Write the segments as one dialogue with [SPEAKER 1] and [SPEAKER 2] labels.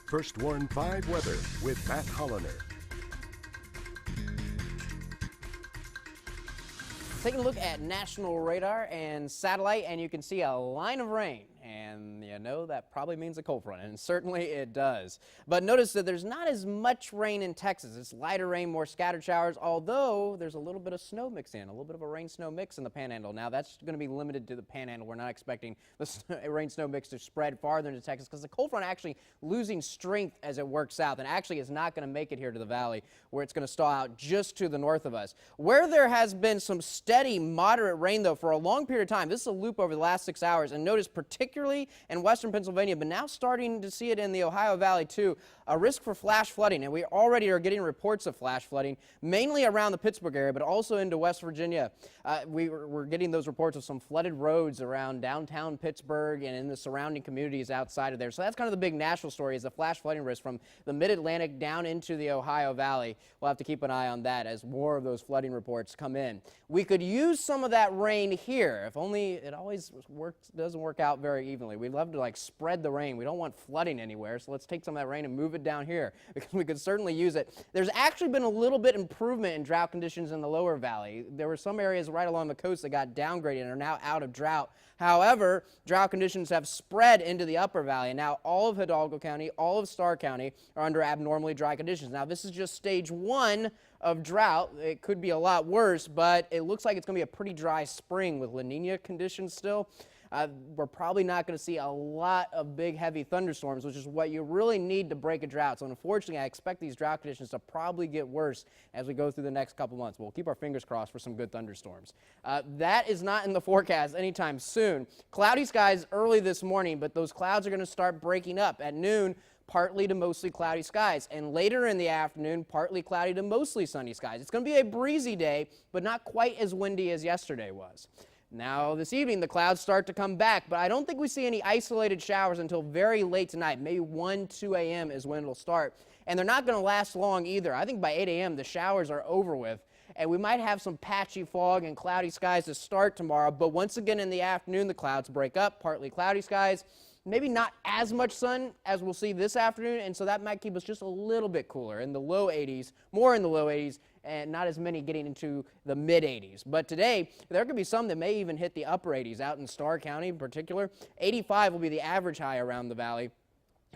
[SPEAKER 1] First Warn 5 weather with Matt Hollander.
[SPEAKER 2] Taking a look at national radar and satellite, and you can see a line of rain. And you know that probably means a cold front, and certainly it does. But notice that there's not as much rain in Texas. It's lighter rain, more scattered showers, although there's a little bit of snow mixed in, a little bit of a rain-snow mix in the Panhandle. Now, that's going to be limited to the Panhandle. We're not expecting the rain-snow mix to spread farther into Texas because the cold front actually losing strength as it works south, and actually is not going to make it here to the valley, where it's going to stall out just to the north of us. Where there has been some steady, moderate rain, though, for a long period of time, this is a loop over the last 6 hours, and notice particularly in western Pennsylvania, but now starting to see it in the Ohio Valley too, a risk for flash flooding, and we already are getting reports of flash flooding, mainly around the Pittsburgh area, but also into West Virginia. We're getting those reports of some flooded roads around downtown Pittsburgh and in the surrounding communities outside of there. So that's kind of the big national story, is the flash flooding risk from the mid-Atlantic down into the Ohio Valley. We'll have to keep an eye on that as more of those flooding reports come in. We could use some of that rain here, if only it always doesn't work out very evenly. We'd love to spread the rain. We don't want flooding anywhere, so let's take some of that rain and move it down here because we could certainly use it. There's actually been a little bit improvement in drought conditions in the lower valley. There were some areas right along the coast that got downgraded and are now out of drought. However, drought conditions have spread into the upper valley, and now all of Hidalgo County, all of Starr County are under abnormally dry conditions. Now, this is just stage 1 of drought. It could be a lot worse, but it looks like it's going to be a pretty dry spring with La Nina conditions still. We're probably not going to see a lot of big, heavy thunderstorms, which is what you really need to break a drought. So unfortunately, I expect these drought conditions to probably get worse as we go through the next couple months. We'll keep our fingers crossed for some good thunderstorms. That is not in the forecast anytime soon. Cloudy skies early this morning, but those clouds are going to start breaking up at noon. Partly to mostly cloudy skies, and later in the afternoon, partly cloudy to mostly sunny skies. It's going to be a breezy day, but not quite as windy as yesterday was. Now, this evening, the clouds start to come back, but I don't think we see any isolated showers until very late tonight. Maybe 1, 2 a.m. is when it'll start, and they're not going to last long either. I think by 8 a.m. the showers are over with, and we might have some patchy fog and cloudy skies to start tomorrow, but once again in the afternoon, the clouds break up, partly cloudy skies. Maybe not as much sun as we'll see this afternoon, and so that might keep us just a little bit cooler in the low 80s, more in the low 80s, and not as many getting into the mid 80s. But today, there could be some that may even hit the upper 80s out in Starr County in particular. 85 will be the average high around the valley.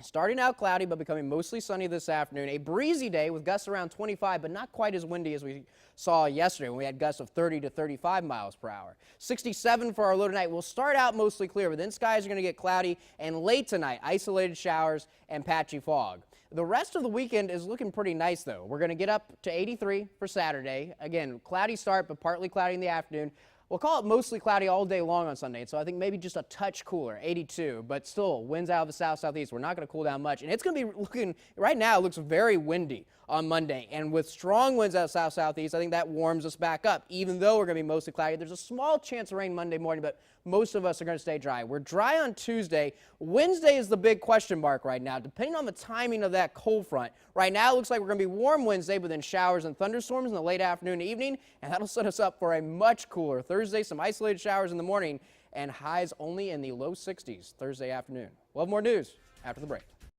[SPEAKER 2] Starting out cloudy, but becoming mostly sunny this afternoon. A breezy day with gusts around 25, but not quite as windy as we saw yesterday when we had gusts of 30 to 35 miles per hour. 67 for our low tonight. We'll start out mostly clear, but then skies are going to get cloudy, and late tonight, isolated showers and patchy fog. The rest of the weekend is looking pretty nice, though. We're going to get up to 83 for Saturday. Again, cloudy start, but partly cloudy in the afternoon. We'll call it mostly cloudy all day long on Sunday, so I think maybe just a touch cooler, 82, but still winds out of the south-southeast. We're not going to cool down much, and it's going to be looking, right now it looks very windy on Monday, and with strong winds out south-southeast, I think that warms us back up. Even though we're going to be mostly cloudy, there's a small chance of rain Monday morning, but most of us are going to stay dry. We're dry on Tuesday. Wednesday is the big question mark right now, depending on the timing of that cold front. Right now, it looks like we're going to be warm Wednesday, but then showers and thunderstorms in the late afternoon and evening, and that'll set us up for a much cooler Thursday, some isolated showers in the morning, and highs only in the low 60s Thursday afternoon. We'll have more news after the break.